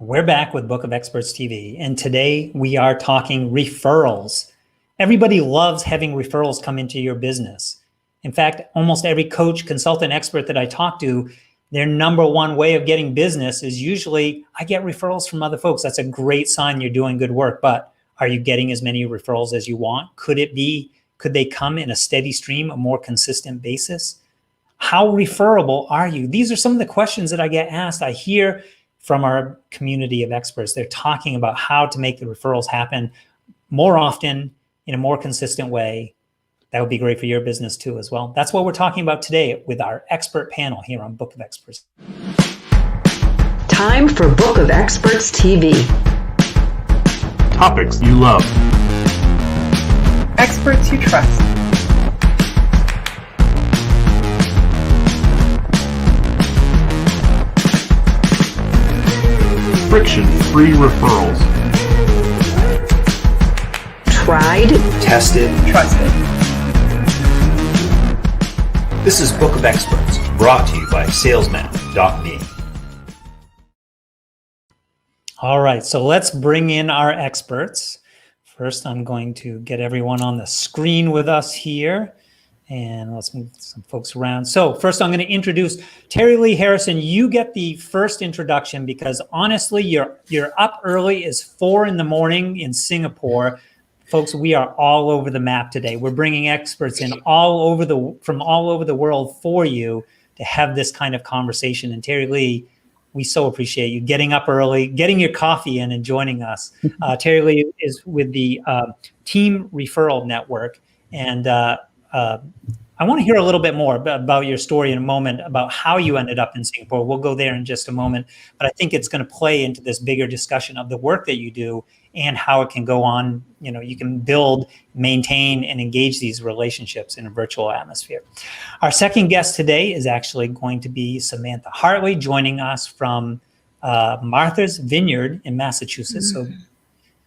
We're back with Book of Experts TV, and today we are talking referrals. Everybody loves having referrals come into your business. In fact, almost every coach, consultant, expert that I talk to, their number one way of getting business is usually, I get referrals from other folks. That's a great sign you're doing good work, but are you getting as many referrals as you want? Could they come in a steady stream, a more consistent basis? How referable are you? These are some of the questions that I get asked. I hear from our community of experts. They're talking about how to make the referrals happen more often in a more consistent way. That would be great for your business too as well. That's what we're talking about today with our expert panel here on Book of Experts. Time for Book of Experts TV. Topics you love. Experts you trust. Friction-free referrals. Tried, tested, Trusted. This is Book of Experts, brought to you by salesman.me. All right, so let's bring in our experts. First, I'm going to get everyone on the screen with us here. And let's move some folks around. So first, I'm going to introduce Terillee Harrison. You get the first introduction because honestly, you're up early. It's 4 a.m. in Singapore. Folks, we are all over the map today. We're bringing experts in from all over the world for you to have this kind of conversation. And Terillee, we so appreciate you getting up early, getting your coffee in, and joining us. Terillee is with the Team Referral Network, and I want to hear a little bit more about your story in a moment, about how you ended up in Singapore. We'll go there in just a moment, but I think it's going to play into this bigger discussion of the work that you do and how it can go on. You know, you can build, maintain, and engage these relationships in a virtual atmosphere. Our second guest today is actually going to be Samantha Hartley, joining us from Martha's Vineyard in Massachusetts. So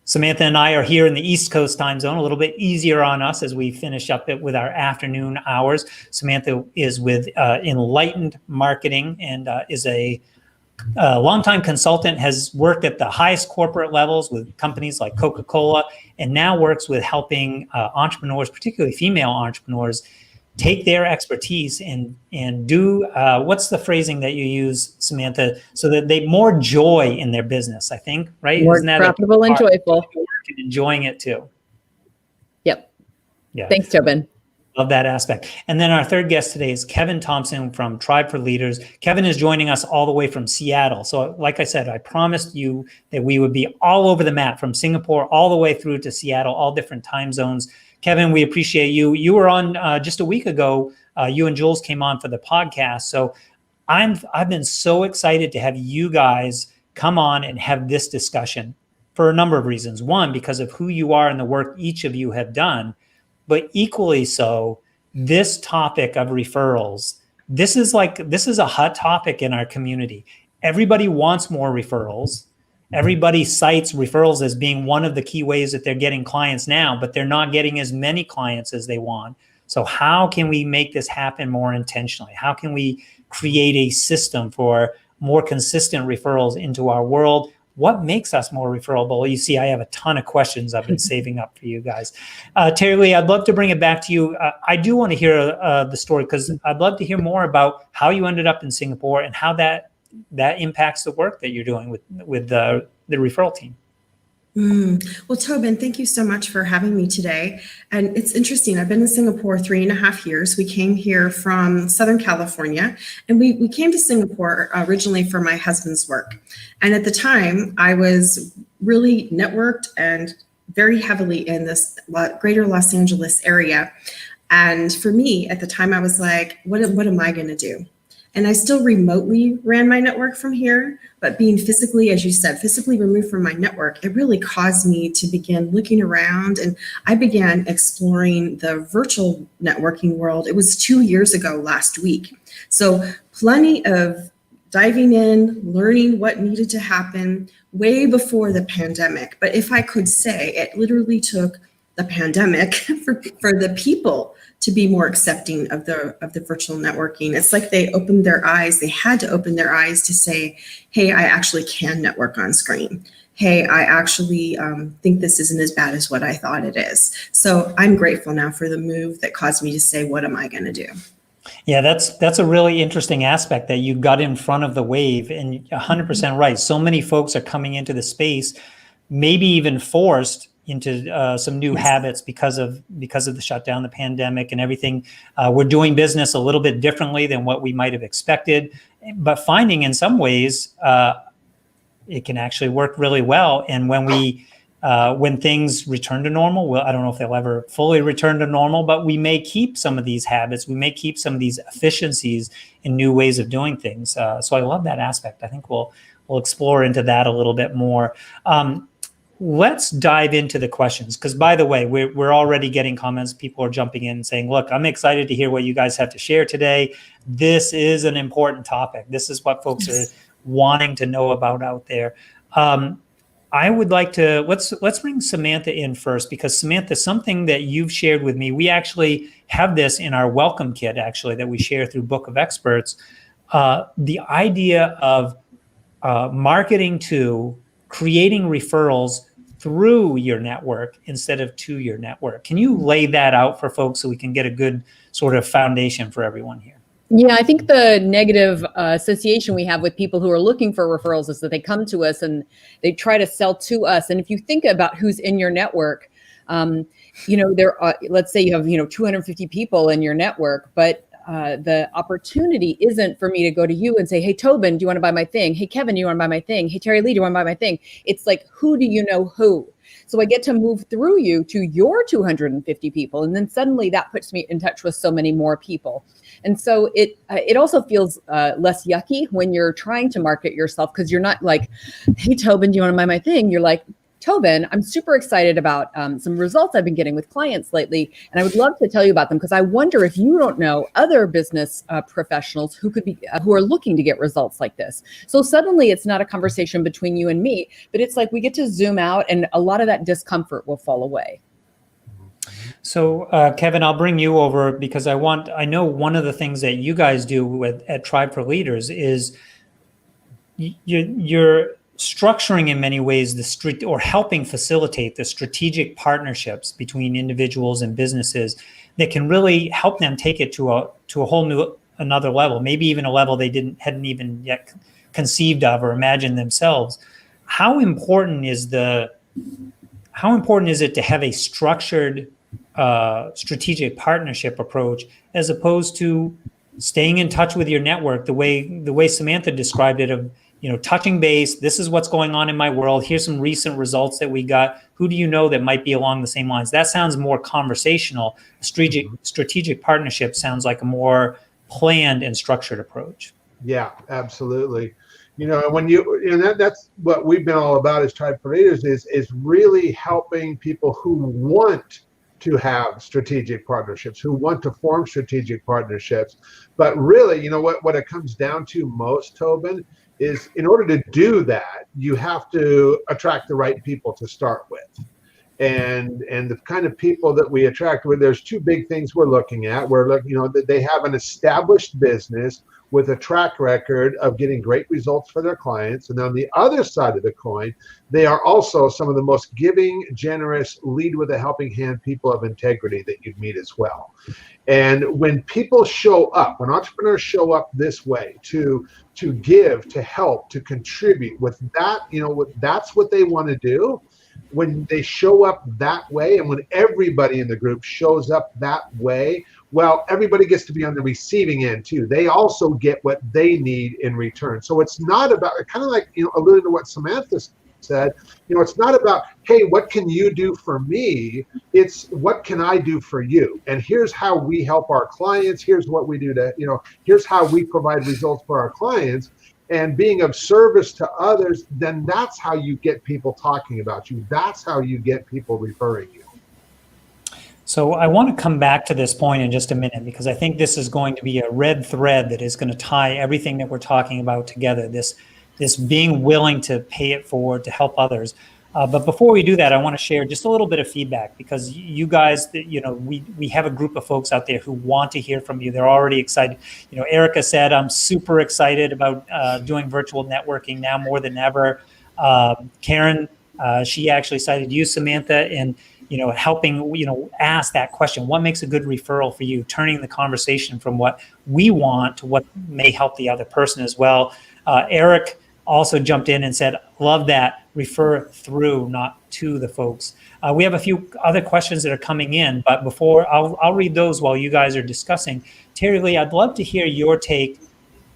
Samantha and I are here in the East Coast time zone, a little bit easier on us as we finish up with our afternoon hours. Samantha is with Enlightened Marketing and is a longtime consultant, has worked at the highest corporate levels with companies like Coca-Cola, and now works with helping entrepreneurs, particularly female entrepreneurs, take their expertise and do, what's the phrasing that you use, Samantha, so that they more joy in their business, I think, right? More profitable and joyful. And enjoying it too. Yep. Yeah. Thanks, Tobin. Love that aspect. And then our third guest today is Kevin Thompson from Tribe for Leaders. Kevin is joining us all the way from Seattle. So like I said, I promised you that we would be all over the map from Singapore all the way through to Seattle, all different time zones. Kevin, we appreciate you. You were on just a week ago. You and Jules came on for the podcast. So I've been so excited to have you guys come on and have this discussion for a number of reasons. One, because of who you are and the work each of you have done. But equally so, this topic of referrals, this is a hot topic in our community. Everybody wants more referrals. Everybody cites referrals as being one of the key ways that they're getting clients now, but they're not getting as many clients as they want. So how can we make this happen more intentionally? How can we create a system for more consistent referrals into our world? What makes us more referable? You see, I have a ton of questions I've been saving up for you guys. Terillee, I'd love to bring it back to you. I do want to hear the story because I'd love to hear more about how you ended up in Singapore and how that impacts the work that you're doing with the referral team. Well, Tobin, thank you so much for having me today. And it's interesting. I've been in Singapore 3.5 years. We came here from Southern California, and we came to Singapore originally for my husband's work. And at the time, I was really networked and very heavily in this greater Los Angeles area. And for me, at the time, I was like, what am I going to do? And I still remotely ran my network from here, but being physically, as you said, physically removed from my network, it really caused me to begin looking around, and I began exploring the virtual networking world. It was 2 years ago last week. So plenty of diving in, learning what needed to happen way before the pandemic. But if I could say, it literally took the pandemic for the people to be more accepting of the virtual networking. It's like they opened their eyes. They had to open their eyes to say, hey, I actually can network on screen. Hey, I actually think this isn't as bad as what I thought it is. So I'm grateful now for the move that caused me to say, what am I going to do? Yeah, that's a really interesting aspect that you got in front of the wave, and 100% right. So many folks are coming into the space, maybe even forced into some new habits because of the shutdown, the pandemic, and everything. We're doing business a little bit differently than what we might have expected, but finding in some ways it can actually work really well. And when things return to normal, well, I don't know if they'll ever fully return to normal, but we may keep some of these habits. We may keep some of these efficiencies in new ways of doing things. So I love that aspect. I think we'll explore into that a little bit more. Let's dive into the questions, because by the way, we're already getting comments. People are jumping in and saying, look, I'm excited to hear what you guys have to share today. This is an important topic. This is what folks are wanting to know about out there. I would like to, let's bring Samantha in first, because Samantha, something that you've shared with me, we actually have this in our welcome kit, actually, that we share through Book of Experts, the idea of marketing to creating referrals through your network instead of to your network. Can you lay that out for folks so we can get a good sort of foundation for everyone here? Yeah, I think the negative association we have with people who are looking for referrals is that they come to us and they try to sell to us. And if you think about who's in your network, there are, let's say you have 250 people in your network, but the opportunity isn't for me to go to you and say, hey, Tobin, do you want to buy my thing? Hey, Kevin, do you want to buy my thing? Hey, Terillee, do you want to buy my thing? It's like, who do you know who? So I get to move through you to your 250 people. And then suddenly that puts me in touch with so many more people. And so it also feels less yucky when you're trying to market yourself, because you're not like, hey, Tobin, do you want to buy my thing? You're like, Tobin, I'm super excited about some results I've been getting with clients lately, and I would love to tell you about them, because I wonder if you don't know other business professionals who could be who are looking to get results like this. So suddenly it's not a conversation between you and me, but it's like we get to zoom out, and a lot of that discomfort will fall away. So Kevin, I'll bring you over, because I know one of the things that you guys do at Tribe for Leaders is you're structuring in many ways or helping facilitate the strategic partnerships between individuals and businesses that can really help them take it to a whole another level, maybe even a level they hadn't even yet conceived of or imagined themselves. How important is it to have a structured strategic partnership approach, as opposed to staying in touch with your network the way Samantha described it, of touching base? This is what's going on in my world. Here's some recent results that we got. Who do you know that might be along the same lines? That sounds more conversational. Strategic partnership sounds like a more planned and structured approach. Yeah, absolutely. That's what we've been all about as Tribe for Leaders, is really helping people who want to have strategic partnerships, who want to form strategic partnerships. But really, what it comes down to most, Tobin, is in order to do that, you have to attract the right people to start with. And the kind of people that we attract with, there's two big things we're looking at. We're looking, that they have an established business with a track record of getting great results for their clients. And on the other side of the coin, they are also some of the most giving, generous, lead with a helping hand people of integrity that you'd meet as well. And when people show up, when entrepreneurs show up this way to give, to help, to contribute with that, that's what they want to do. When they show up that way, and when everybody in the group shows up that way, well, everybody gets to be on the receiving end too. They also get what they need in return. So it's not about, kind of like, alluding to what Samantha said, it's not about, hey, what can you do for me? It's what can I do for you? And here's how we help our clients. Here's what we do here's how we provide results for our clients. And being of service to others, then that's how you get people talking about you. That's how you get people referring you. So I want to come back to this point in just a minute, because I think this is going to be a red thread that is going to tie everything that we're talking about together, this being willing to pay it forward to help others. But before we do that, I want to share just a little bit of feedback, because you guys, we have a group of folks out there who want to hear from you. They're already excited. Erica said, I'm super excited about doing virtual networking now more than ever. Karen, she actually cited you, Samantha, and helping, ask that question, what makes a good referral for you? Turning the conversation from what we want to what may help the other person as well. Eric also jumped in and said, love that, refer through, not to the folks. We have a few other questions that are coming in, but before, I'll read those while you guys are discussing. Terillee, I'd love to hear your take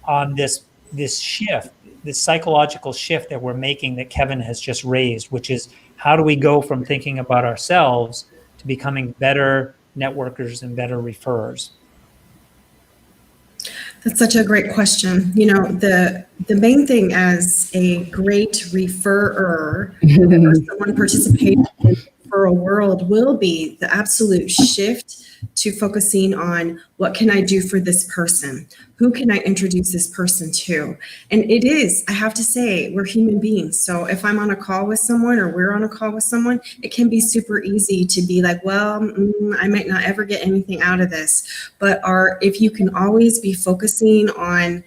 on this shift, this psychological shift that we're making that Kevin has just raised, which is how do we go from thinking about ourselves to becoming better networkers and better referrers? That's such a great question. The main thing as a great referrer or someone participating in the referral world will be the absolute shift to focusing on what can I do for this person? Who can I introduce this person to? And it is, I have to say, we're human beings. So if I'm on a call with someone or we're on a call with someone, it can be super easy to be like, well, I might not ever get anything out of this. But if you can always be focusing on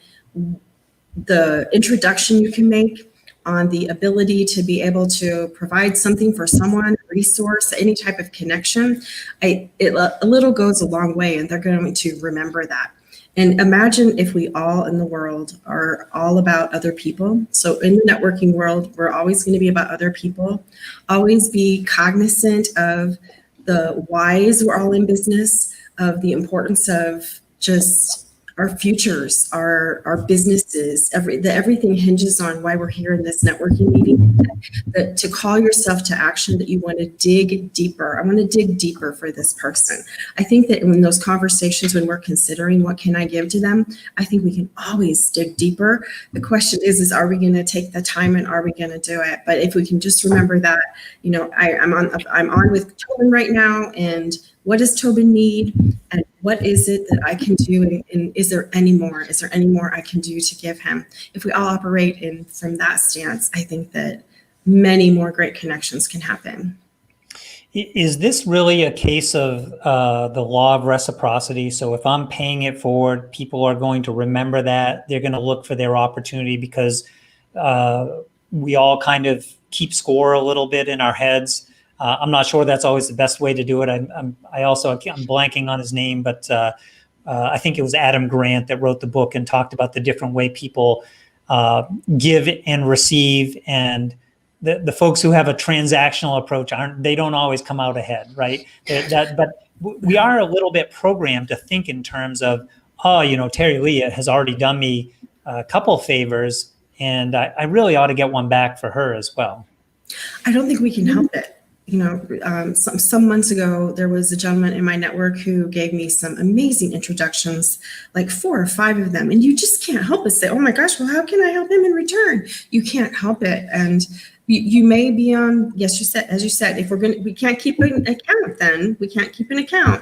the introduction you can make, on the ability to be able to provide something for someone, resource, any type of connection, a little goes a long way, and they're going to remember that. And imagine if we all in the world are all about other people. So in the networking world, we're always going to be about other people, always be cognizant of the whys we're all in business, of the importance of just our futures, our businesses, everything hinges on why we're here in this networking meeting. That to call yourself to action, that you want to dig deeper. I want to dig deeper for this person. I think that in those conversations, when we're considering what can I give to them, I think we can always dig deeper. The question is are we going to take the time and are we going to do it? But if we can just remember that, I'm on with Tobin right now, and what does Tobin need? And what is it that I can do? And is there any more? Is there any more I can do to give him? If we all operate from that stance, I think that many more great connections can happen. Is this really a case of the law of reciprocity? So if I'm paying it forward, people are going to remember that. They're going to look for their opportunity, because we all kind of keep score a little bit in our heads. I'm not sure that's always the best way to do it. I'm blanking on his name, but I think it was Adam Grant that wrote the book and talked about the different way people give and receive, and the folks who have a transactional approach they don't always come out ahead, right? But we are a little bit programmed to think in terms of, Terillee has already done me a couple favors, and I really ought to get one back for her as well. I don't think we can help it. Some months ago, there was a gentleman in my network who gave me some amazing introductions, like 4 or 5 of them. And you just can't help but say, oh my gosh, well, how can I help him in return? You can't help it. And you may be on, as you said, if we can't keep an account, then we can't keep an account.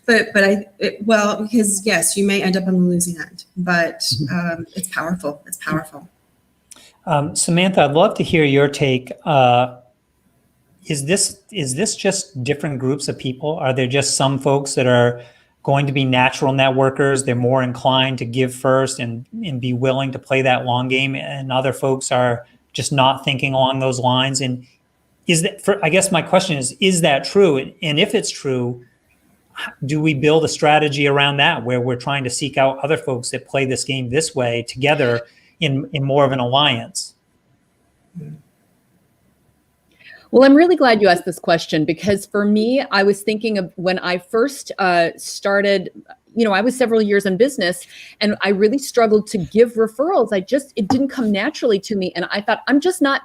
Because yes, you may end up on the losing end, but it's powerful. It's powerful. Samantha, I'd love to hear your take. Is this just different groups of people? Are there just some folks that are going to be natural networkers? They're more inclined to give first and be willing to play that long game, and other folks are just not thinking along those lines. And I guess my question is that true? And if it's true, do we build a strategy around that where we're trying to seek out other folks that play this game this way together in more of an alliance? Well, I'm really glad you asked this question, because for me, I was thinking of when I first started, I was several years in business, and I really struggled to give referrals. It didn't come naturally to me. And I thought,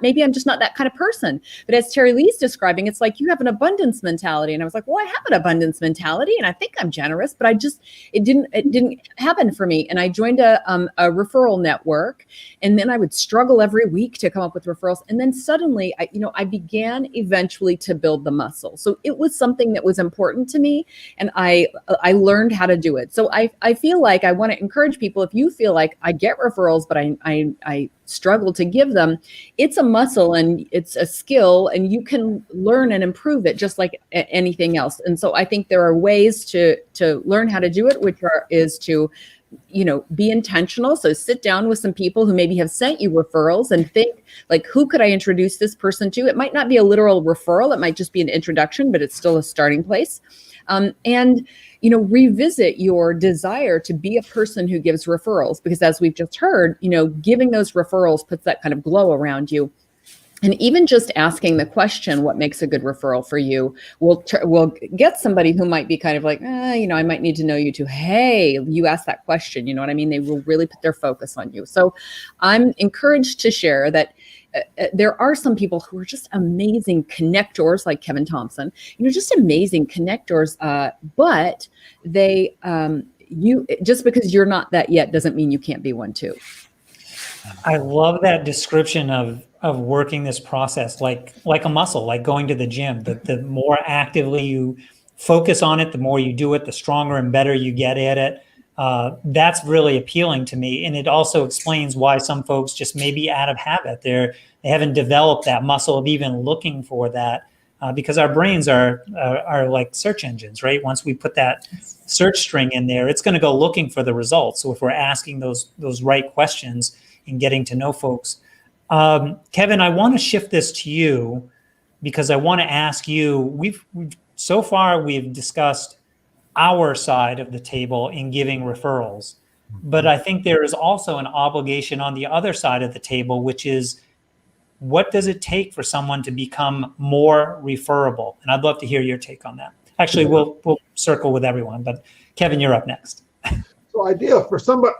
maybe I'm just not that kind of person. But as Terillee's describing, it's like you have an abundance mentality. And I was like, well, I have an abundance mentality and I think I'm generous, but it didn't happen for me. And I joined a referral network, and then I would struggle every week to come up with referrals. And then suddenly, I began eventually to build the muscle. So it was something that was important to me, and I learned how to do do it. So I feel like I want to encourage people, if you feel like I get referrals, but I struggle to give them, it's a muscle and it's a skill, and you can learn and improve it just like anything else. And so I think there are ways to learn how to do it, which is to, be intentional. So sit down with some people who maybe have sent you referrals and think, like, who could I introduce this person to? It might not be a literal referral. It might just be an introduction, but it's still a starting place. And revisit your desire to be a person who gives referrals, because as we've just heard, giving those referrals puts that kind of glow around you. And even just asking the question, what makes a good referral for you, will get somebody who might be kind of like, I might need to know you too. Hey, you asked that question, you know what I mean? They will really put their focus on you. So I'm encouraged to share that there are some people who are just amazing connectors, like Kevin Thompson, just amazing connectors. But they, just because you're not that yet doesn't mean you can't be one too. I love that description of working this process like a muscle, like going to the gym. The more actively you focus on it, the more you do it, the stronger and better you get at it. That's really appealing to me. And it also explains why some folks just maybe out of habit, they haven't developed that muscle of even looking for that, because our brains are like search engines, right? Once we put that search string in there, it's going to go looking for the results. So if we're asking those right questions and getting to know folks. Kevin, I want to shift this to you because I want to ask you, we've so far we've discussed our side of the table in giving referrals, but I think there is also an obligation on the other side of the table, which is, what does it take for someone to become more referable? And I'd love to hear your take on that. Actually, we'll circle with everyone, but Kevin, you're up next. So ideal for somebody,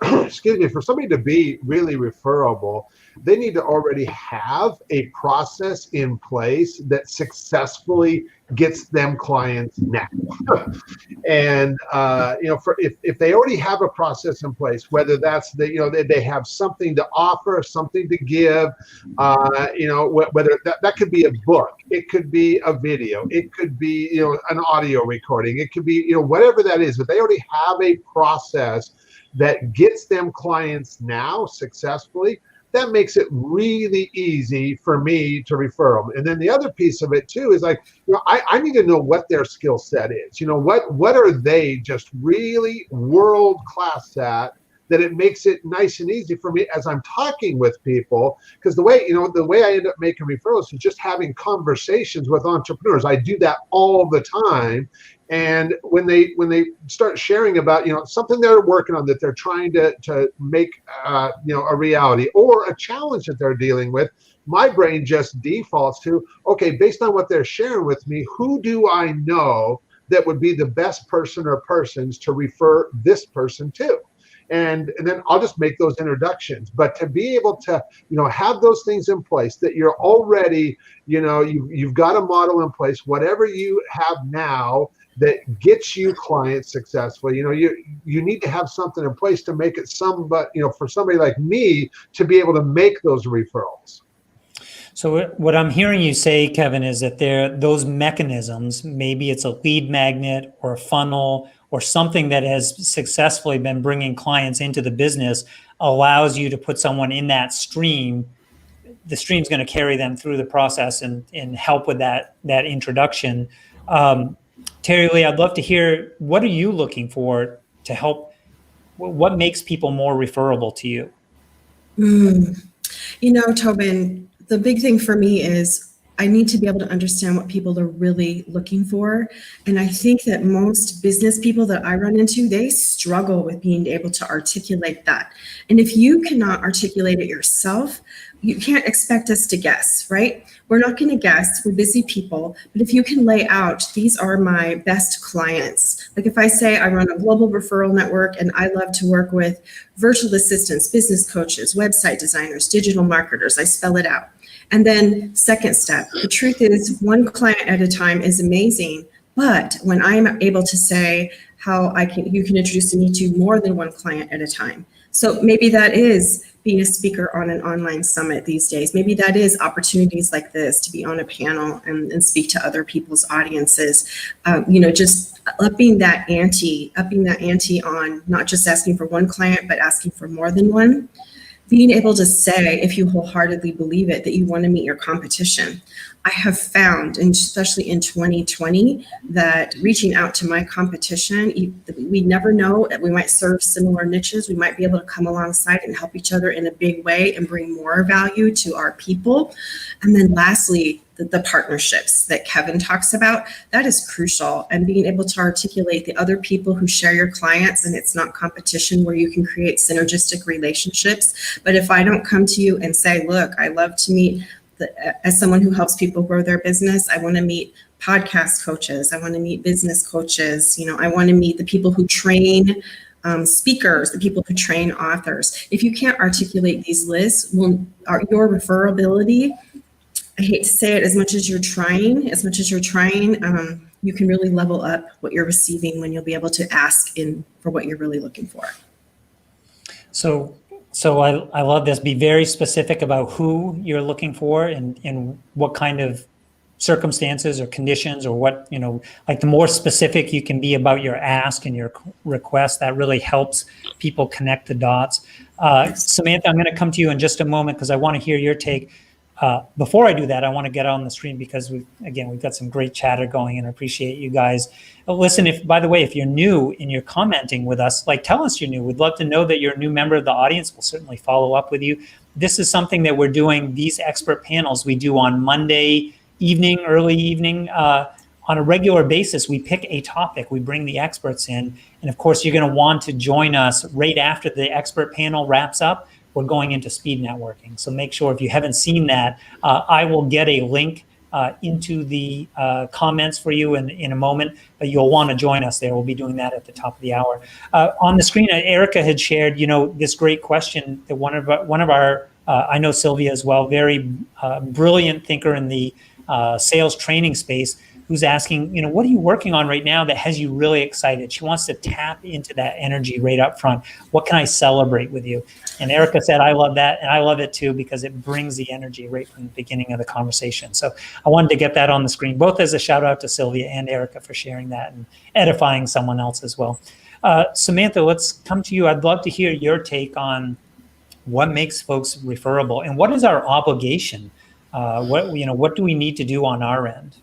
for somebody to be really referable, they need to already have a process in place that successfully gets them clients now. And if they already have a process in place, whether that's they have something to offer, something to give, whether that could be a book, it could be a video, it could be an audio recording, it could be whatever that is, but they already have a process that gets them clients now successfully. That makes it really easy for me to refer them. And then the other piece of it too is like, I need to know what their skill set is. What are they just really world class at, that it makes it nice and easy for me as I'm talking with people. Because the way I end up making referrals is just having conversations with entrepreneurs. I do that all the time. And when they start sharing about something they're working on that they're trying to make a reality, or a challenge that they're dealing with, my brain just defaults to, okay, based on what they're sharing with me, who do I know that would be the best person or persons to refer this person to? And then I'll just make those introductions. But to be able to, have those things in place, that you're already, you've got a model in place, whatever you have now that gets you clients successfully, you need to have something in place to make it for somebody like me to be able to make those referrals. So what I'm hearing you say, Kevin, is that those mechanisms, maybe it's a lead magnet or a funnel or something that has successfully been bringing clients into the business, allows you to put someone in that stream. The stream's going to carry them through the process and help with that introduction. Terillee, I'd love to hear, what are you looking for to help? What makes people more referable to you? Tobin, the big thing for me is I need to be able to understand what people are really looking for. And I think that most business people that I run into, they struggle with being able to articulate that. And if you cannot articulate it yourself, you can't expect us to guess, right? We're not going to guess. We're busy people. But if you can lay out, these are my best clients. Like if I say I run a global referral network and I love to work with virtual assistants, business coaches, website designers, digital marketers, I spell it out. And then second step, the truth is one client at a time is amazing. But when I'm able to say how you can introduce me to more than one client at a time. So maybe that is being a speaker on an online summit these days. Maybe that is opportunities like this to be on a panel and speak to other people's audiences. Just upping that ante on not just asking for one client, but asking for more than one. Being able to say, if you wholeheartedly believe it, that you want to meet your competition. I have found, and especially in 2020, that reaching out to my competition, we never know, we might serve similar niches. We might be able to come alongside and help each other in a big way and bring more value to our people. And then lastly, the partnerships that Kevin talks about, that is crucial. And being able to articulate the other people who share your clients, and it's not competition where you can create synergistic relationships. But if I don't come to you and say, look, I love to meet, as someone who helps people grow their business, I want to meet podcast coaches, I want to meet business coaches, I want to meet the people who train speakers, the people who train authors. If you can't articulate these lists, your referability, I hate to say it, as much as you're trying, you can really level up what you're receiving when you'll be able to ask for what you're really looking for. So I love this. Be very specific about who you're looking for and what kind of circumstances or conditions or what, like the more specific you can be about your ask and your request, that really helps people connect the dots. Samantha, I'm going to come to you in just a moment because I want to hear your take. Before I do that, I want to get on the screen because we've got some great chatter going and I appreciate you guys. Listen, by the way, if you're new and you're commenting with us, tell us you're new. We'd love to know that you're a new member of the audience. We'll certainly follow up with you. This is something that we're doing, these expert panels we do on Monday evening, early evening, on a regular basis. We pick a topic, we bring the experts in, and of course, you're going to want to join us right after the expert panel wraps up. We're going into speed networking. So make sure if you haven't seen that, I will get a link into the comments for you in a moment, but you'll want to join us there. We'll be doing that at the top of the hour. On the screen, Erica had shared, this great question that one of our, I know Sylvia as well, very brilliant thinker in the sales training space, who's asking, what are you working on right now that has you really excited? She wants to tap into that energy right up front. What can I celebrate with you? And Erica said, I love that. And I love it too, because it brings the energy right from the beginning of the conversation. So I wanted to get that on the screen, both as a shout out to Sylvia and Erica for sharing that and edifying someone else as well. Samantha, let's come to you. I'd love to hear your take on what makes folks referable and what is our obligation? What do we need to do on our end?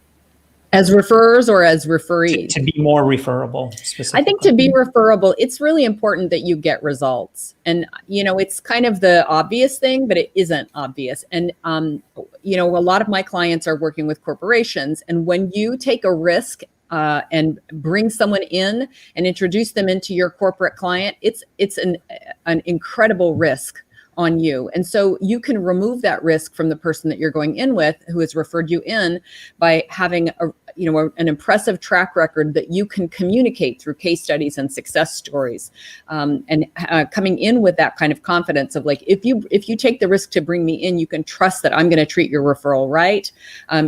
As referrers or as referees? To be more referable, specifically. I think to be referable, it's really important that you get results. And, it's kind of the obvious thing, but it isn't obvious. And, a lot of my clients are working with corporations. And when you take a risk and bring someone in and introduce them into your corporate client, it's an incredible risk on you. And so you can remove that risk from the person that you're going in with who has referred you in by having an impressive track record that you can communicate through case studies and success stories, and coming in with that kind of confidence of if you take the risk to bring me in, you can trust that I'm going to treat your referral right.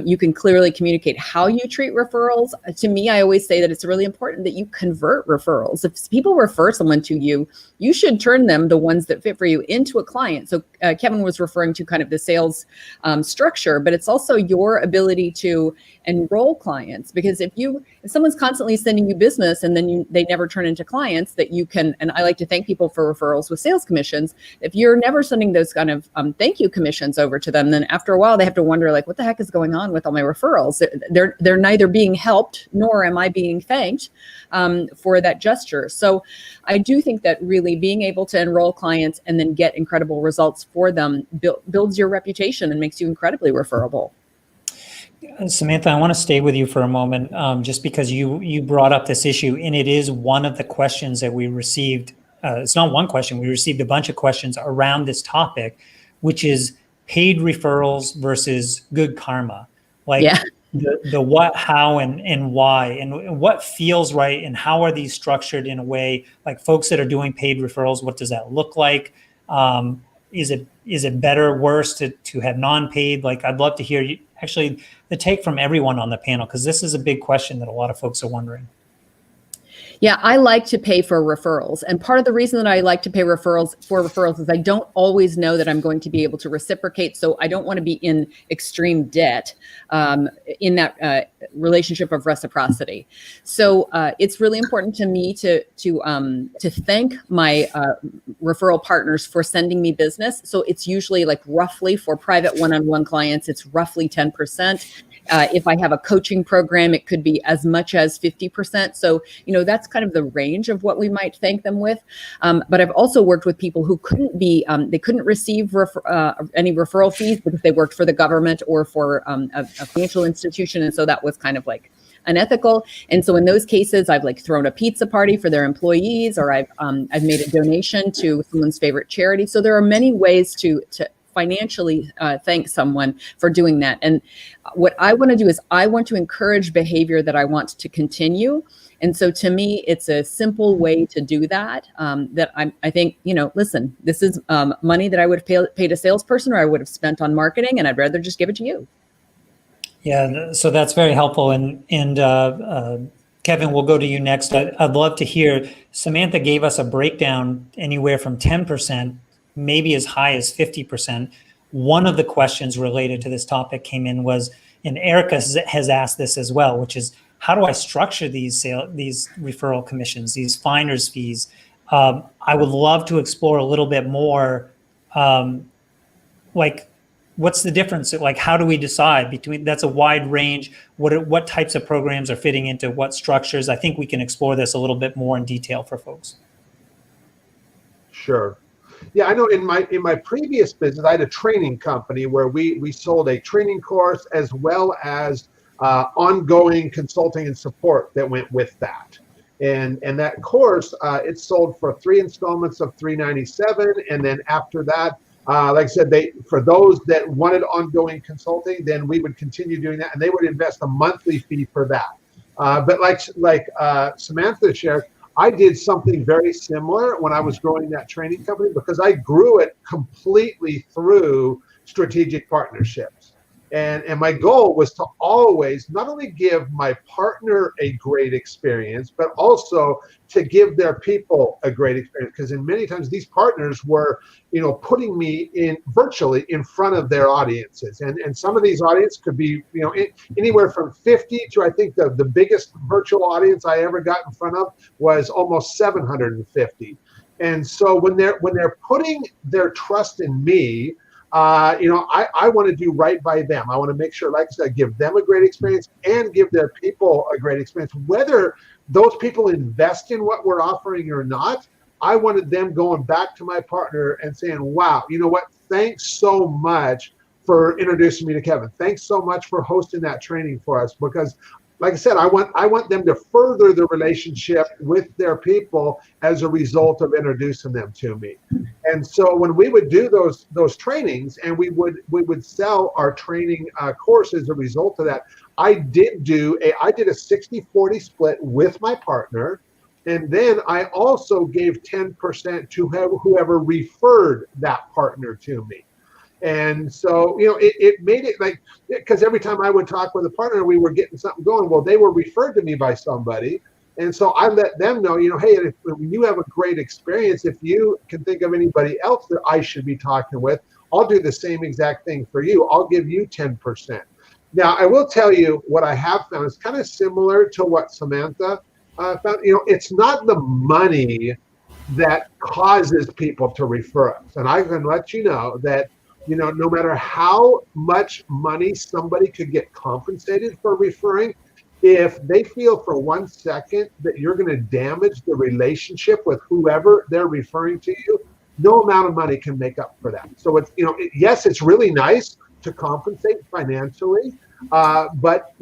You can clearly communicate how you treat referrals. To me, I always say that it's really important that you convert referrals. If people refer someone to you, you should turn them, the ones that fit for you, into a client. So Kevin was referring to kind of the sales structure, but it's also your ability to enroll clients, because if someone's constantly sending you business and then they never turn into clients that you can, and I like to thank people for referrals with sales commissions. If you're never sending those kind of thank you commissions over to them, then after a while they have to wonder what the heck is going on with all my referrals? They're neither being helped nor am I being thanked for that gesture. So I do think that really being able to enroll clients and then get incredible results for them builds your reputation and makes you incredibly referable. Samantha, I want to stay with you for a moment, just because you brought up this issue, and it is one of the questions that we received. It's not one question. We received a bunch of questions around this topic, which is paid referrals versus good karma. The what, how, and why, and what feels right, and how are these structured in a way, folks that are doing paid referrals, what does that look like? Is it better, worse to have non-paid? I'd love to hear the take from everyone on the panel, because this is a big question that a lot of folks are wondering. Yeah, I like to pay for referrals. And part of the reason that I like to pay for referrals is I don't always know that I'm going to be able to reciprocate. So I don't want to be in extreme debt in that relationship of reciprocity. So it's really important to me to thank my referral partners for sending me business. So it's usually like roughly for private one-on-one clients, it's roughly 10%. If I have a coaching program, it could be as much as 50%. So, that's kind of the range of what we might thank them with. But I've also worked with people who couldn't they couldn't receive any referral fees because they worked for the government or for a financial institution. And so that was kind of like unethical. And so in those cases, I've like thrown a pizza party for their employees, or I've made a donation to someone's favorite charity. So there are many ways to financially thank someone for doing that. And what I want to do is I want to encourage behavior that I want to continue. And so to me, it's a simple way to do that, that I think, listen, this is money that I would have paid a salesperson or I would have spent on marketing, and I'd rather just give it to you. Yeah, so that's very helpful. And Kevin, we'll go to you next. I'd love to hear, Samantha gave us a breakdown anywhere from 10%, maybe as high as 50%. One of the questions related to this topic came in was, and Erica has asked this as well, which is, how do I structure these referral commissions, these finder's fees? I would love to explore a little bit more, like, what's the difference? Like, how do we decide between, that's a wide range. What types of programs are fitting into what structures? I think we can explore this a little bit more in detail for folks. Sure. Yeah, I know in my previous business, I had a training company where we sold a training course as well as ongoing consulting and support that went with that. And that course, it sold for 3 installments of $397. And then after that, like I said, for those that wanted ongoing consulting, then we would continue doing that, and they would invest a monthly fee for that. But like Samantha shared, I did something very similar when I was growing that training company, because I grew it completely through strategic partnerships. And my goal was to always not only give my partner a great experience, but also to give their people a great experience. Because in many times these partners were, putting me virtually in front of their audiences. And some of these audiences could be, anywhere from 50 to, I think the biggest virtual audience I ever got in front of was almost 750. And so when they're putting their trust in me, I want to do right by them. I want to make sure, like I said, give them a great experience and give their people a great experience. Whether those people invest in what we're offering or not, I wanted them going back to my partner and saying, wow, you know what? Thanks so much for introducing me to Kevin. Thanks so much for hosting that training for us, because like I said, I want them to further the relationship with their people as a result of introducing them to me. And so when we would do those trainings, and we would sell our training course as a result of that, I did a 60-40 split with my partner. And then I also gave 10% to whoever referred that partner to me. And so, it made it like, because every time I would talk with a partner, we were getting something going. Well, they were referred to me by somebody. And so I let them know, hey, if you have a great experience, if you can think of anybody else that I should be talking with, I'll do the same exact thing for you. I'll give you 10%. Now, I will tell you what I have found is kind of similar to what Samantha found. It's not the money that causes people to refer us. And I can let you know that, no matter how much money somebody could get compensated for referring, if they feel for 1 second that you're going to damage the relationship with whoever they're referring to you, no amount of money can make up for that. So it's, yes, it's really nice to compensate financially, but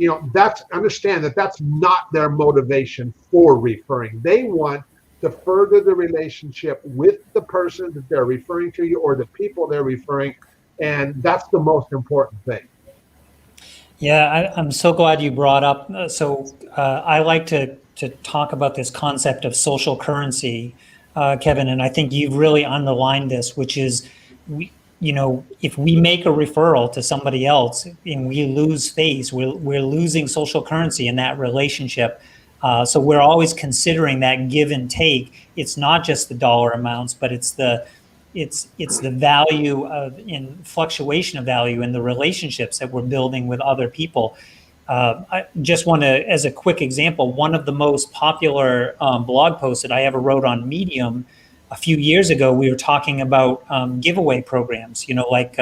understand that that's not their motivation for referring. They want to further the relationship with the person that they're referring to you, or the people they're referring. And that's the most important thing. Yeah, I'm so glad you brought up. I like to talk about this concept of social currency, Kevin, and I think you've really underlined this, which is, if we make a referral to somebody else and we lose face, we're losing social currency in that relationship. So we're always considering that give and take. It's not just the dollar amounts, but it's the value of in fluctuation of value in the relationships that we're building with other people. I just want to, as a quick example, one of the most popular blog posts that I ever wrote on Medium a few years ago, we were talking about giveaway programs, like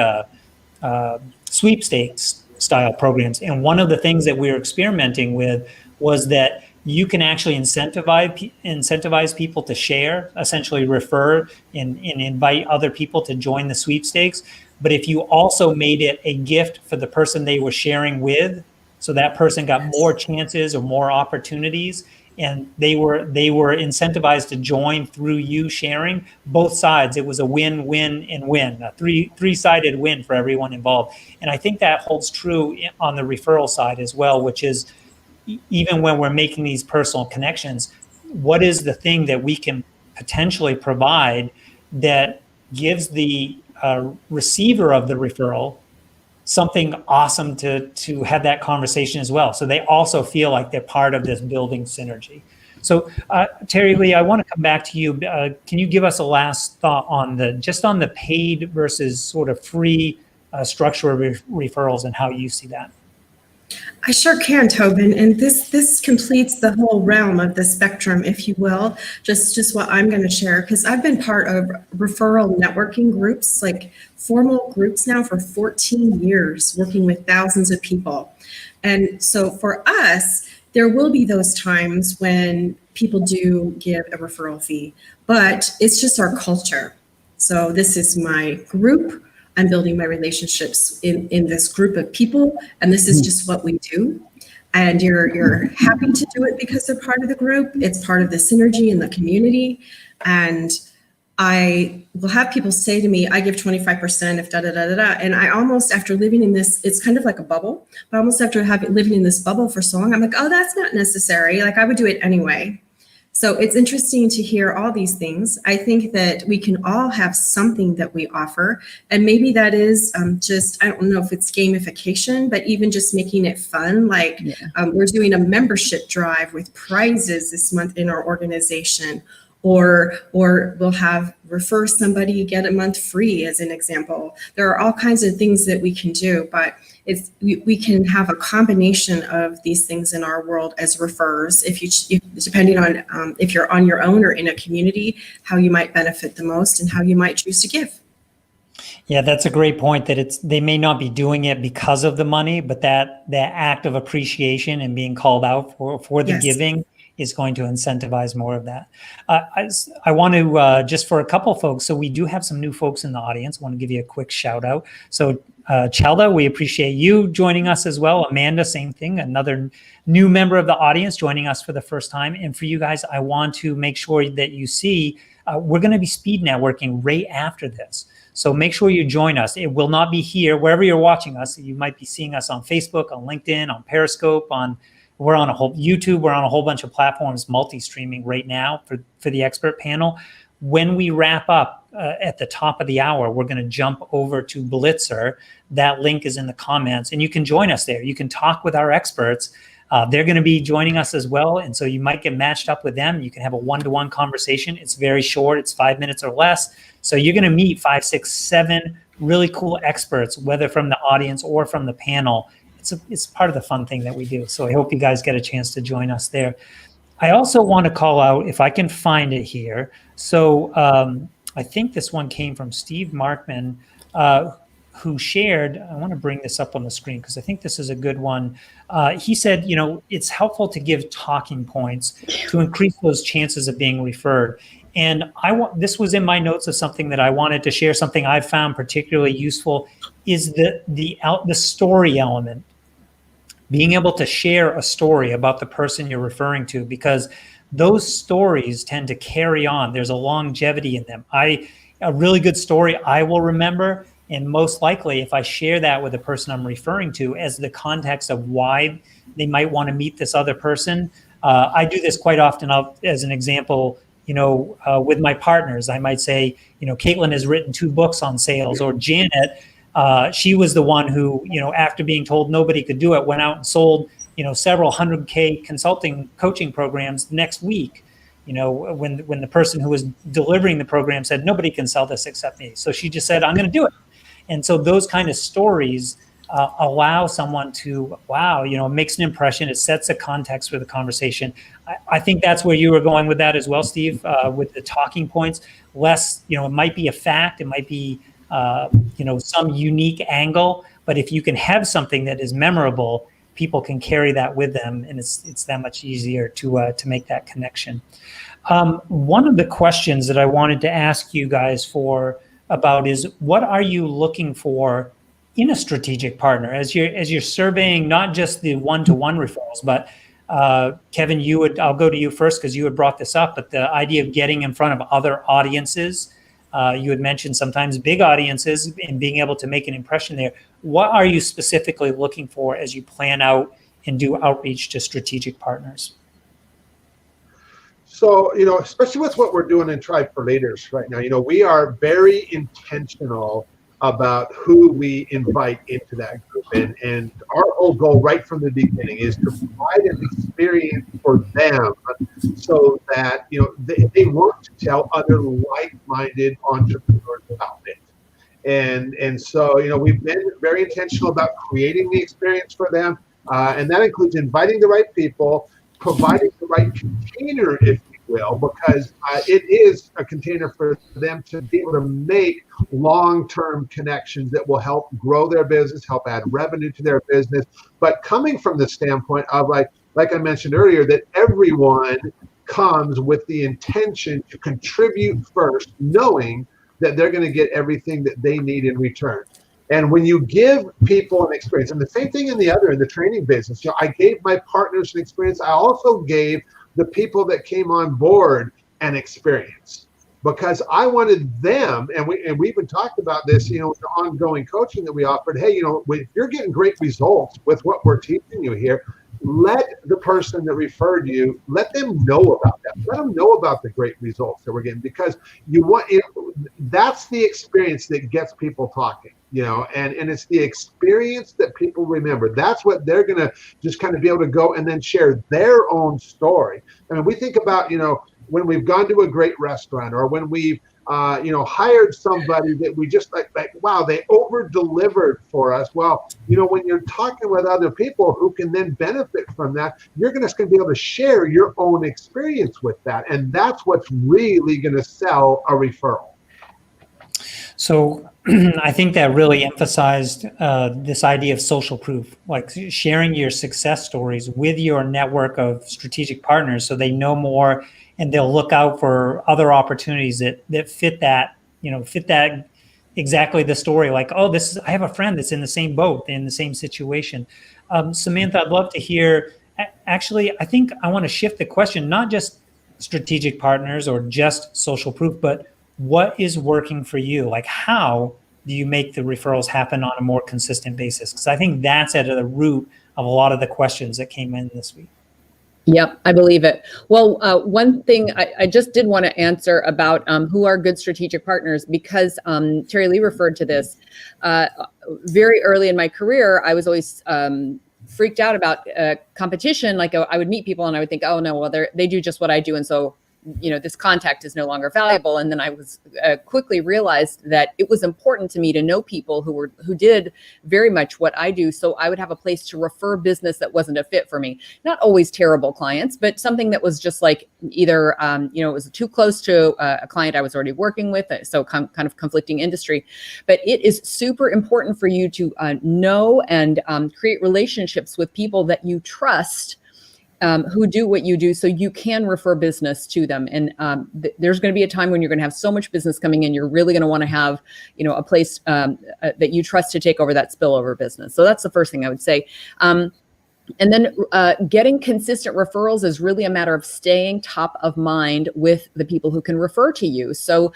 sweepstakes style programs. And one of the things that we were experimenting with was that you can actually incentivize people to share, essentially refer and invite other people to join the sweepstakes. But if you also made it a gift for the person they were sharing with, so that person got more chances or more opportunities, and they were incentivized to join through you sharing, both sides, it was a win, win, and win, a three-sided win for everyone involved. And I think that holds true on the referral side as well, which is, even when we're making these personal connections, what is the thing that we can potentially provide that gives the receiver of the referral something awesome to have that conversation as well, so they also feel like they're part of this building synergy. So Terillee, I want to come back to you. Can you give us a last thought on the paid versus sort of free structure of referrals and how you see that? I sure can, Tobin, and this completes the whole realm of the spectrum, if you will, just what I'm going to share, because I've been part of referral networking groups, like formal groups now, for 14 years, working with thousands of people. And so for us, there will be those times when people do give a referral fee, but it's just our culture. So this is my group. I'm building my relationships in this group of people, and this is just what we do. And you're happy to do it because they're part of the group. It's part of the synergy in the community. And I will have people say to me, I give 25% if da da da da da. And I almost, after living in this, it's kind of like a bubble, but almost after living in this bubble for so long, I'm like, oh, that's not necessary. Like, I would do it anyway. So it's interesting to hear all these things. I think that we can all have something that we offer, and maybe that is just, I don't know if it's gamification, but even just making it fun. Like we're doing a membership drive with prizes this month in our organization, or we'll have refer somebody, get a month free as an example. There are all kinds of things that we can do, but we can have a combination of these things in our world as referrers, depending on if you're on your own or in a community, how you might benefit the most and how you might choose to give. Yeah, that's a great point, that they may not be doing it because of the money, but that act of appreciation and being called out for the giving is going to incentivize more of that. I want to, just for a couple folks, so we do have some new folks in the audience. I want to give you a quick shout out. So Chelda, we appreciate you joining us as well. Amanda, same thing, another new member of the audience joining us for the first time. And for you guys, I want to make sure that you see, we're going to be speed networking right after this. So make sure you join us. It will not be here, wherever you're watching us. You might be seeing us on Facebook, on LinkedIn, on Periscope, we're on a whole YouTube. We're on a whole bunch of platforms, multi-streaming right now for the expert panel. When we wrap up at the top of the hour, we're going to jump over to Blitzr. That link is in the comments, and you can join us there. You can talk with our experts. They're going to be joining us as well, and so you might get matched up with them. You can have a one-to-one conversation. It's very short. It's 5 minutes or less. So you're going to meet 5, 6, 7 really cool experts, whether from the audience or from the panel. It's part of the fun thing that we do. So I hope you guys get a chance to join us there. I also want to call out, if I can find it here. So I think this one came from Steve Markman, who shared, I want to bring this up on the screen because I think this is a good one. He said, it's helpful to give talking points to increase those chances of being referred. And this was in my notes of something that I wanted to share. Something I've found particularly useful is the story element. Being able to share a story about the person you're referring to, because those stories tend to carry on. There's a longevity in them. A really good story I will remember, and most likely if I share that with the person I'm referring to as the context of why they might want to meet this other person. I do this quite often. As an example, with my partners, I might say, Caitlin has written 2 books on sales, or Janet, she was the one who, after being told nobody could do it, went out and sold, several 100K consulting coaching programs next week. When the person who was delivering the program said, nobody can sell this except me. So she just said, I'm going to do it. And so those kind of stories allow someone to, wow, it makes an impression. It sets a context for the conversation. I think that's where you were going with that as well, Steve, with the talking points. Less, it might be a fact, it might be, some unique angle, but if you can have something that is memorable, people can carry that with them, and it's that much easier to make that connection. One of the questions that I wanted to ask you guys about is, what are you looking for in a strategic partner as you're surveying not just the one-to-one referrals, but Kevin, I'll go to you first because you had brought this up, but the idea of getting in front of other audiences. You had mentioned sometimes big audiences and being able to make an impression there. What are you specifically looking for as you plan out and do outreach to strategic partners? So, especially with what we're doing in Tribe for Leaders right now, we are very intentional about who we invite into that group. And our whole goal right from the beginning is to provide an experience for them so that, they want to tell other like-minded entrepreneurs about it. And so, we've been very intentional about creating the experience for them. And that includes inviting the right people, providing the right container, if you will, because it is a container for them to be able to make long-term connections that will help grow their business, help add revenue to their business. But coming from the standpoint of, like I mentioned earlier, that everyone comes with the intention to contribute first, knowing that they're going to get everything that they need in return. And when you give people an experience, and the same thing in the training business, I gave my partners an experience. I also gave the people that came on board an experience, because I wanted them, and we even talked about this, the ongoing coaching that we offered. Hey, if you're getting great results with what we're teaching you here, let the person that referred you, let them know about that. Let them know about the great results that we're getting, because that's the experience that gets people talking, and it's the experience that people remember. That's what they're going to just kind of be able to go and then share their own story. I mean, we think about, when we've gone to a great restaurant, or when we've hired somebody that we just like, wow, they over-delivered for us. Well, when you're talking with other people who can then benefit from that, you're just going to be able to share your own experience with that. And that's what's really going to sell a referral. So I think that really emphasized this idea of social proof, like sharing your success stories with your network of strategic partners so they know more, and they'll look out for other opportunities that fit that, exactly the story. Like, oh, I have a friend that's in the same boat, in the same situation. Samantha, I'd love to hear, actually, I think I want to shift the question, not just strategic partners or just social proof, but what is working for you? Like, how do you make the referrals happen on a more consistent basis? Because I think that's at the root of a lot of the questions that came in this week. Yep, I believe it. Well, one thing I just did want to answer about who are good strategic partners, because Terillee referred to this. Very early in my career, I was always freaked out about competition. Like, I would meet people and I would think, oh no, well, they do just what I do, and so this contact is no longer valuable. And then I was quickly realized that it was important to me to know people who did very much what I do, so I would have a place to refer business that wasn't a fit for me. Not always terrible clients, but something that was just like either it was too close to a client I was already working with, so kind of conflicting industry. But it is super important for you to know and create relationships with people that you trust, who do what you do, so you can refer business to them. And there's going to be a time when you're going to have so much business coming in, you're really going to want to have, a place that you trust to take over that spillover business. So that's the first thing I would say. And then getting consistent referrals is really a matter of staying top of mind with the people who can refer to you. So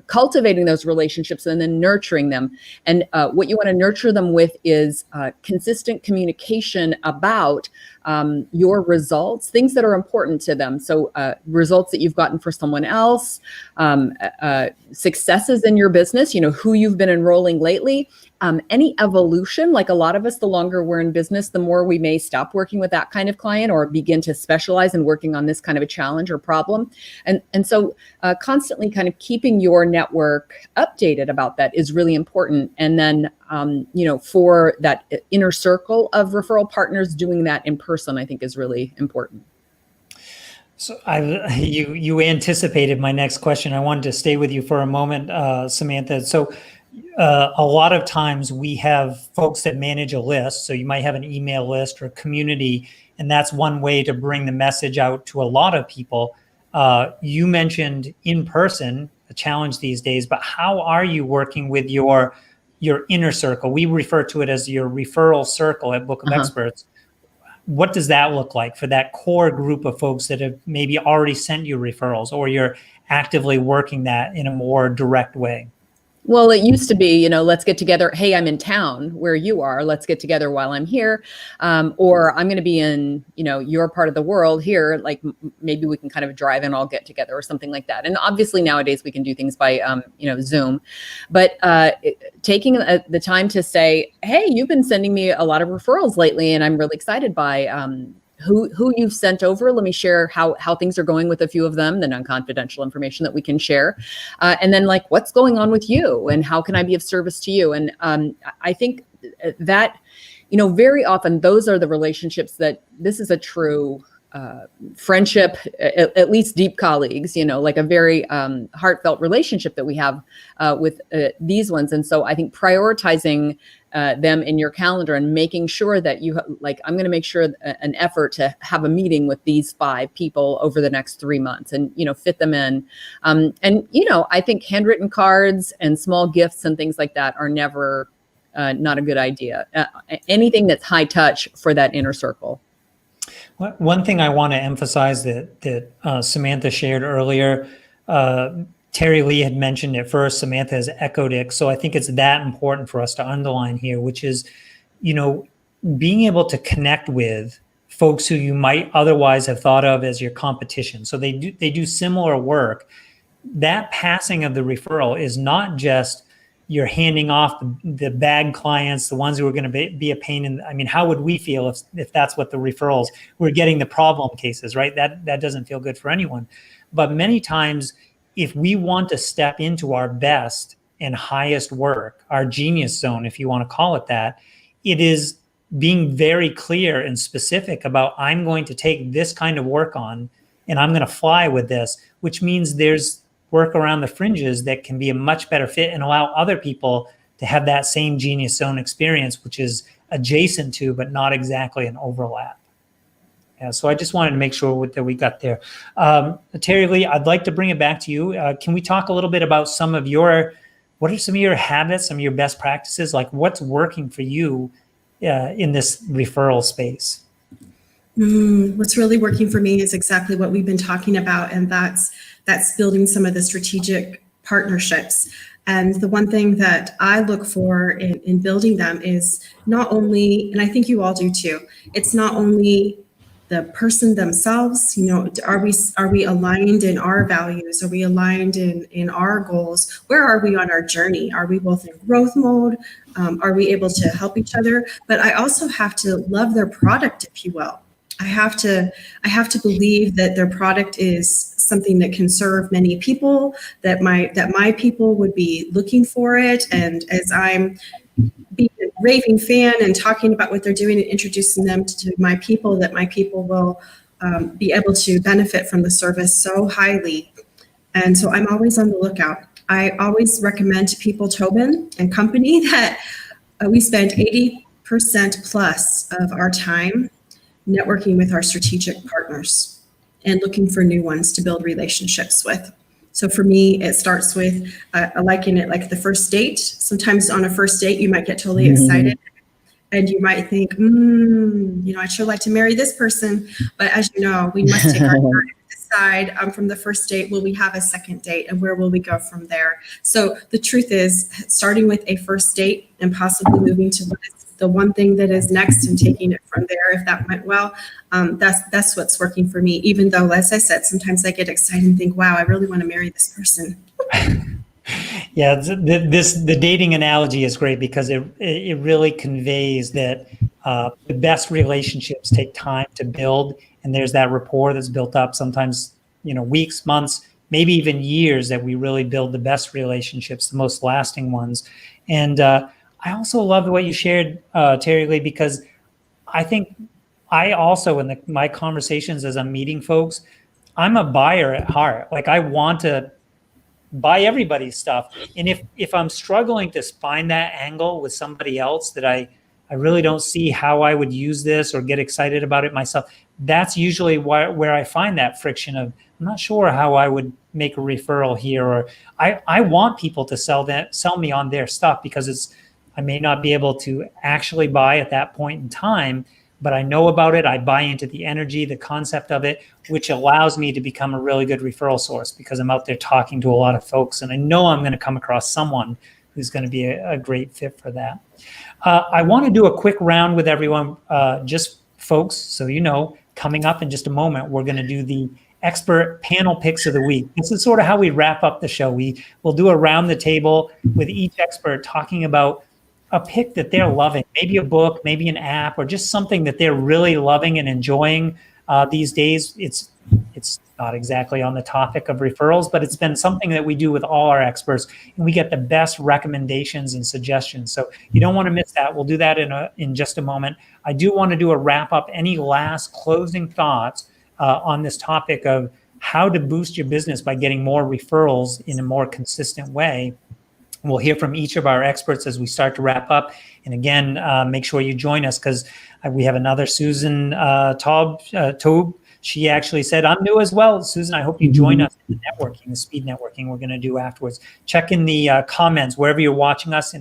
cultivating those relationships and then nurturing them. And what you want to nurture them with is consistent communication about your results, things that are important to them. So results that you've gotten for someone else, successes in your business, who you've been enrolling lately, any evolution. Like a lot of us, the longer we're in business, the more we may stop working with that kind of client or begin to specialize in working on this kind of a challenge or problem. And so constantly kind of keeping your network updated about that is really important. And then, for that inner circle of referral partners, doing that in person, I think is really important. So you anticipated my next question. I wanted to stay with you for a moment, Samantha. So a lot of times we have folks that manage a list. So you might have an email list or a community, and that's one way to bring the message out to a lot of people. You mentioned in person, a challenge these days, but how are you working with your inner circle? We refer to it as your referral circle at Book of Experts. What does that look like for that core group of folks that have maybe already sent you referrals, or you're actively working that in a more direct way? Well, it used to be, let's get together. Hey, I'm in town where you are. Let's get together while I'm here. Or I'm going to be in, your part of the world here. Like maybe we can kind of drive and all get together or something like that. And obviously nowadays we can do things by, Zoom. But taking the time to say, hey, you've been sending me a lot of referrals lately, and I'm really excited by who you've sent over. Let me share how things are going with a few of them, the non-confidential information that we can share. And then like, what's going on with you and how can I be of service to you? And I think that, very often those are the relationships that this is a true friendship, at least deep colleagues, like a very heartfelt relationship that we have with these ones. And so I think prioritizing them in your calendar and making sure that I'm going to make sure an effort to have a meeting with these 5 people over the next 3 months and, fit them in. I think handwritten cards and small gifts and things like that are never not a good idea. Anything that's high touch for that inner circle. One thing I want to emphasize that Samantha shared earlier, Terillee had mentioned it first, Samantha has echoed it. So I think it's that important for us to underline here, which is, being able to connect with folks who you might otherwise have thought of as your competition. So they do similar work. That passing of the referral is not just you're handing off the bad clients, the ones who are going to be a pain in. I mean, how would we feel if that's what the referrals, we're getting the problem cases, right? That doesn't feel good for anyone. But many times, if we want to step into our best and highest work, our genius zone, if you want to call it that, it is being very clear and specific about, I'm going to take this kind of work on and I'm going to fly with this, which means there's work around the fringes that can be a much better fit and allow other people to have that same genius zone experience, which is adjacent to, but not exactly an overlap. Yeah, so I just wanted to make sure that we got there. Terillee, I'd like to bring it back to you. Can we talk a little bit about what are some of your habits, some of your best practices? Like what's working for you in this referral space? What's really working for me is exactly what we've been talking about, and that's building some of the strategic partnerships. And the one thing that I look for in building them is not only, and I think you all do too, it's not only the person themselves, are we aligned in our values? Are we aligned in our goals? Where are we on our journey? Are we both in growth mode? Are we able to help each other? But I also have to love their product, if you will. I have to believe that their product is something that can serve many people, that my people would be looking for it. And as I'm being a raving fan and talking about what they're doing and introducing them to my people, that my people will be able to benefit from the service so highly. And so I'm always on the lookout. I always recommend to people, Tobin and company, that we spend 80% plus of our time networking with our strategic partners and looking for new ones to build relationships with. So for me, it starts with, I liken it like the first date. Sometimes on a first date, you might get totally excited and you might think, I'd sure like to marry this person. But as you know, we must take our time to decide from the first date, will we have a second date and where will we go from there? So the truth is, starting with a first date and possibly moving to what is the one thing that is next and taking it from there. If that went well, that's what's working for me. Even though, as I said, sometimes I get excited and think, wow, I really want to marry this person. Yeah, the dating analogy is great because it really conveys that the best relationships take time to build, and there's that rapport that's built up. Sometimes, weeks, months, maybe even years that we really build the best relationships, the most lasting ones. And I also love the way you shared, Terillee, because I think I also, in my conversations as I'm meeting folks, I'm a buyer at heart. Like, I want to buy everybody's stuff. And if I'm struggling to find that angle with somebody else that I really don't see how I would use this or get excited about it myself, that's usually where I find that friction of, I'm not sure how I would make a referral here, or I want people to sell me on their stuff because I may not be able to actually buy at that point in time, but I know about it. I buy into the energy, the concept of it, which allows me to become a really good referral source because I'm out there talking to a lot of folks, and I know I'm going to come across someone who's going to be a great fit for that. I want to do a quick round with everyone, just folks, so coming up in just a moment, we're going to do the expert panel picks of the week. This is sort of how we wrap up the show. We'll do around the table with each expert talking about a pick that they're loving, maybe a book, maybe an app, or just something that they're really loving and enjoying these days. It's not exactly on the topic of referrals, but it's been something that we do with all our experts, and we get the best recommendations and suggestions. So you don't want to miss that. We'll do that in just a moment. I do want to do a wrap up. Any last closing thoughts on this topic of how to boost your business by getting more referrals in a more consistent way? We'll hear from each of our experts as we start to wrap up. And again, make sure you join us because we have another Susan Taub. She actually said, I'm new as well. Susan, I hope you join us in the networking, the speed networking we're going to do afterwards. Check in the comments wherever you're watching us.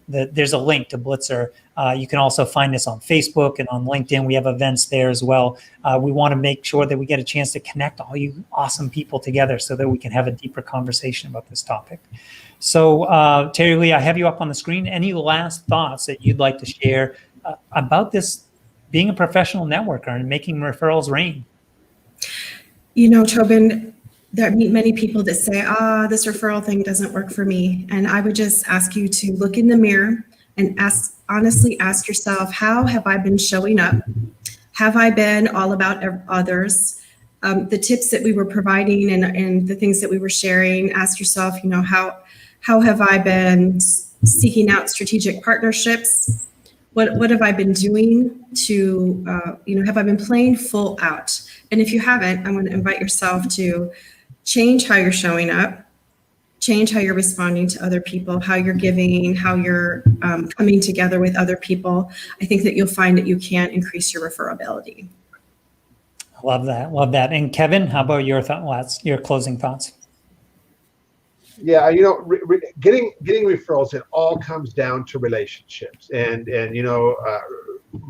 There's a link to Blitzr. You can also find us on Facebook and on LinkedIn. We have events there as well. We want to make sure that we get a chance to connect all you awesome people together so that we can have a deeper conversation about this topic. So, Terillee, I have you up on the screen. Any last thoughts that you'd like to share about this being a professional networker and making referrals rain? Tobin, there are many people that say, this referral thing doesn't work for me. And I would just ask you to look in the mirror and honestly ask yourself, how have I been showing up? Have I been all about others? The tips that we were providing and the things that we were sharing, ask yourself, how have I been seeking out strategic partnerships? What have I been doing to, have I been playing full out? And if you haven't, I want to invite yourself to change how you're showing up, change how you're responding to other people, how you're giving, how you're coming together with other people. I think that you'll find that you can increase your referability. Love that. And Kevin, how about your closing thoughts? Yeah, getting referrals, it all comes down to relationships, and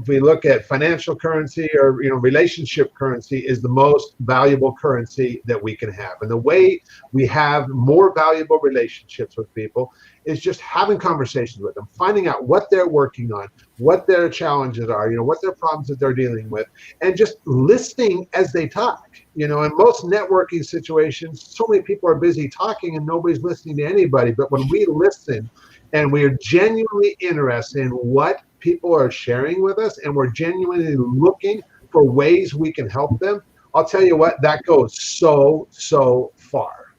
if we look at financial currency or relationship currency is the most valuable currency that we can have. And the way we have more valuable relationships with people is just having conversations with them, finding out what they're working on, what their challenges are, what their problems that they're dealing with, and just listening as they talk. In most networking situations, so many people are busy talking and nobody's listening to anybody. But when we listen and we are genuinely interested in what people are sharing with us and we're genuinely looking for ways we can help them, I'll tell you what, that goes so far.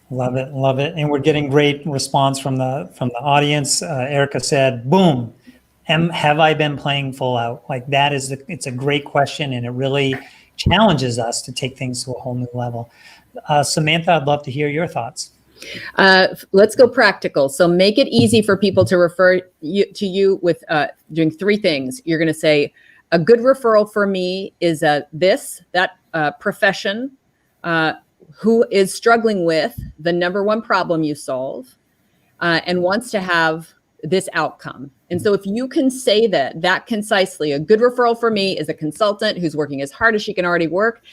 Love it. And we're getting great response from the audience. Erica said, boom, have I been playing full out? Like that it's a great question, and it really challenges us to take things to a whole new level. Samantha, I'd love to hear your thoughts. Let's go practical. So make it easy for people to refer to you with doing three things. You're going to say, a good referral for me is that profession who is struggling with the number one problem you solve and wants to have this outcome. And so if you can say that concisely, a good referral for me is a consultant who's working as hard as she can already work,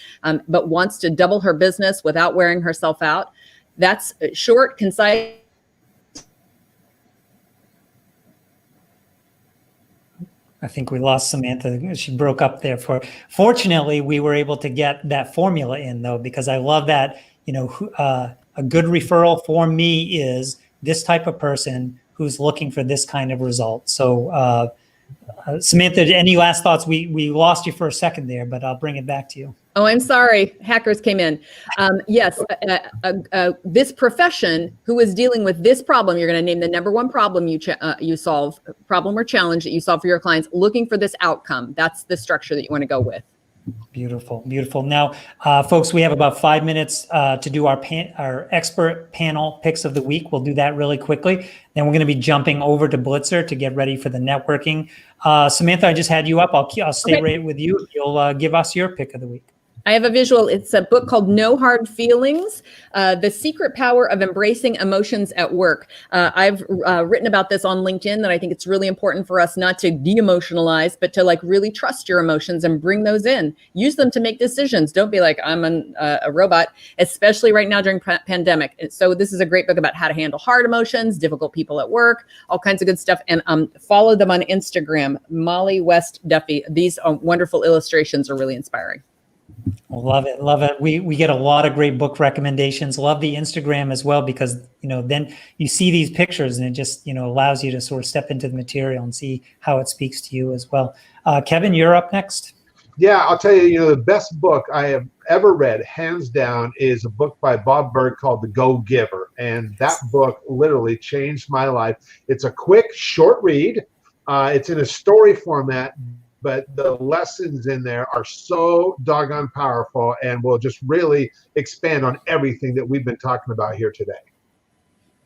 but wants to double her business without wearing herself out. That's short, concise. I think we lost Samantha. She broke up there. Fortunately, we were able to get that formula in though, because I love that, a good referral for me is this type of person who's looking for this kind of result. So Samantha, any last thoughts? We lost you for a second there, but I'll bring it back to you. Oh, I'm sorry. Hackers came in. Yes, this profession who is dealing with this problem, you're going to name the number one problem you solve, problem or challenge that you solve for your clients, looking for this outcome. That's the structure that you want to go with. Beautiful, beautiful. Now, folks, we have about 5 minutes to do our expert panel picks of the week. We'll do that really quickly. Then we're going to be jumping over to Blitzr to get ready for the networking. Samantha, I just had you up. I'll stay right with you. You'll give us your pick of the week. I have a visual. It's a book called No Hard Feelings, The Secret Power of Embracing Emotions at Work. I've written about this on LinkedIn, that I think it's really important for us not to de-emotionalize, but to really trust your emotions and bring those in. Use them to make decisions. Don't be like, I'm a robot, especially right now during pandemic. So this is a great book about how to handle hard emotions, difficult people at work, all kinds of good stuff. And follow them on Instagram, Molly West Duffy. These wonderful illustrations are really inspiring. Love it. Love it. We get a lot of great book recommendations. Love the Instagram as well, because, then you see these pictures and it just, allows you to sort of step into the material and see how it speaks to you as well. Kevin, you're up next. Yeah, I'll tell you, the best book I have ever read, hands down, is a book by Bob Berg called The Go-Giver. And that book literally changed my life. It's a quick, short read. It's in a story format, but the lessons in there are so doggone powerful and will just really expand on everything that we've been talking about here today.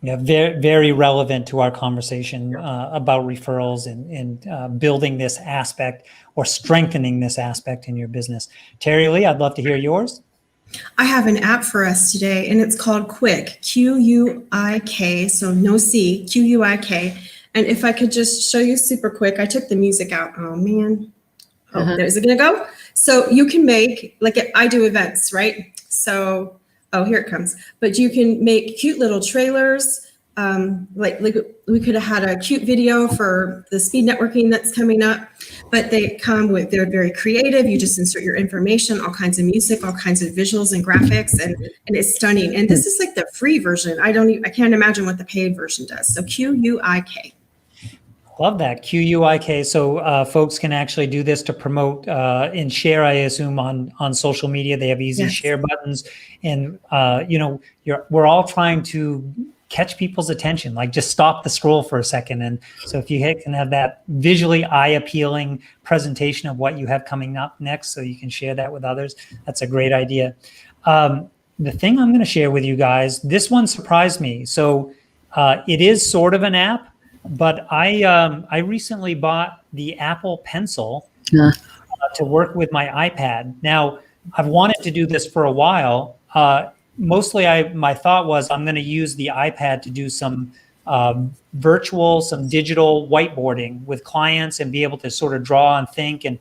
Yeah, very, very relevant to our conversation about referrals and building this aspect or strengthening this aspect in your business. Terillee, I'd love to hear yours. I have an app for us today, and it's called Quick, Q-U-I-K, so no C, Q-U-I-K. And if I could just show you super quick, I took the music out. Oh, man. Oh, there's it going to go. So you can make, I do events, right? So, here it comes. But you can make cute little trailers. Like we could have had a cute video for the speed networking that's coming up. But they're very creative. You just insert your information, all kinds of music, all kinds of visuals and graphics, and it's stunning. And this is the free version. I can't imagine what the paid version does. So Q-U-I-K. Love that, Q-U-I-K. So folks can actually do this to promote and share, I assume, on social media. They have easy share buttons. And, we're all trying to catch people's attention, just stop the scroll for a second. And so if you can have that visually eye-appealing presentation of what you have coming up next so you can share that with others, that's a great idea. The thing I'm going to share with you guys, this one surprised me. So it is sort of an app, but I recently bought the Apple Pencil to work with my iPad. Now, I've wanted to do this for a while. Mostly, my thought was I'm going to use the iPad to do some some digital whiteboarding with clients and be able to sort of draw and think and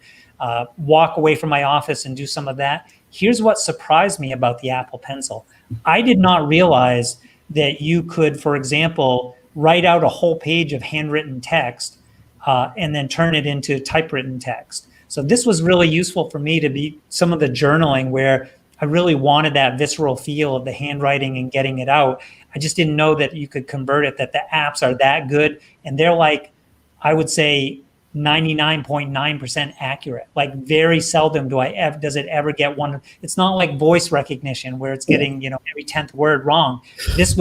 walk away from my office and do some of that. Here's what surprised me about the Apple Pencil. I did not realize that you could, for example, write out a whole page of handwritten text and then turn it into typewritten text. So this was really useful for me to be some of the journaling where I really wanted that visceral feel of the handwriting and getting it out. I just didn't know that you could convert it, that the apps are that good. And they're I would say 99.9% accurate. Very seldom does it ever get one. It's not like voice recognition where it's getting, every 10th word wrong. This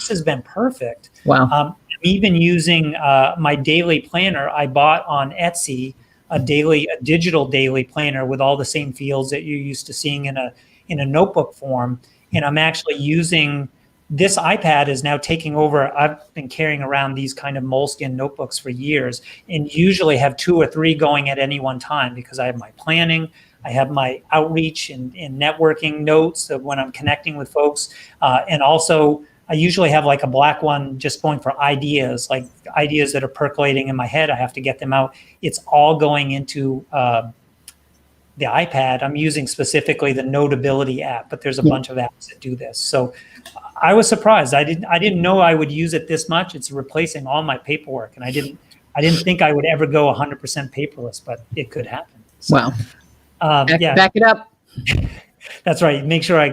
has been perfect. Wow. I'm even using my daily planner I bought on Etsy, a digital daily planner with all the same fields that you're used to seeing in a notebook form. And I'm actually using this iPad is now taking over. I've been carrying around these kind of moleskin notebooks for years and usually have 2 or 3 going at any one time because I have my planning, I have my outreach and networking notes of when I'm connecting with folks. And also I usually have a black one just going for ideas, ideas that are percolating in my head. I have to get them out. It's all going into the iPad. I'm using specifically the Notability app, but there's a bunch of apps that do this. So I was surprised. I didn't know I would use it this much. It's replacing all my paperwork, and I didn't I didn't think I would ever go 100% paperless, but it could happen. So, Wow. yeah, Back it up. that's right. Make sure I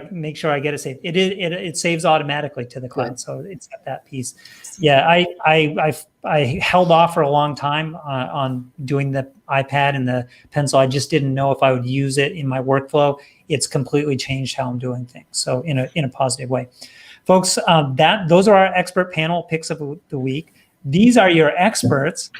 get it saved. It saves automatically to the cloud, so it's got that piece. Yeah, I held off for a long time on doing the iPad and the pencil. I just didn't know if I would use it in my workflow. It's completely changed how I'm doing things. So in a positive way, folks. Those are our expert panel picks of the week. These are your experts.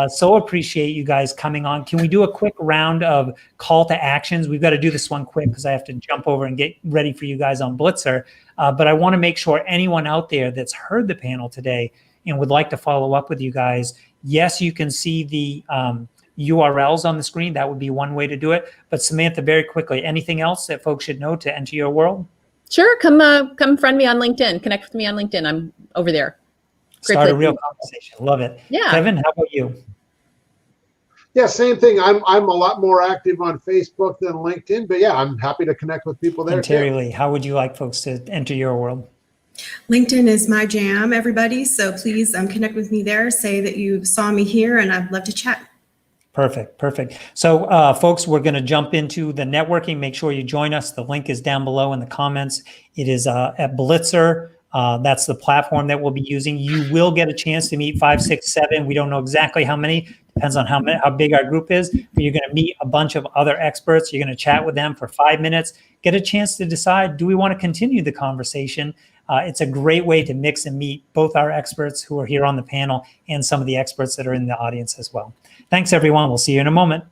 So appreciate you guys coming on. Can we do a quick round of call to actions? We've got to do this one quick because I have to jump over and get ready for you guys on Blitzr. But I want to make sure anyone out there that's heard the panel today and would like to follow up with you guys, yes, you can see the URLs on the screen. That would be one way to do it. But Samantha, very quickly, anything else that folks should know to enter your world? Sure. Come friend me on LinkedIn. Connect with me on LinkedIn. I'm over there. Start a real conversation. Love it. Yeah. Kevin, how about you? Yeah, same thing. I'm a lot more active on Facebook than LinkedIn, but yeah, I'm happy to connect with people there. And Terillee, how would you like folks to enter your world? LinkedIn is my jam, everybody. So please connect with me there. Say that you saw me here, and I'd love to chat. Perfect. So, folks, we're going to jump into the networking. Make sure you join us. The link is down below in the comments. It is at Blitzr. That's the platform that we'll be using. You will get a chance to meet 5, 6, 7. We don't know exactly how many. Depends on how big our group is. But you're going to meet a bunch of other experts. You're going to chat with them for 5 minutes. Get a chance to decide, do we want to continue the conversation? It's a great way to mix and meet both our experts who are here on the panel and some of the experts that are in the audience as well. Thanks, everyone. We'll see you in a moment.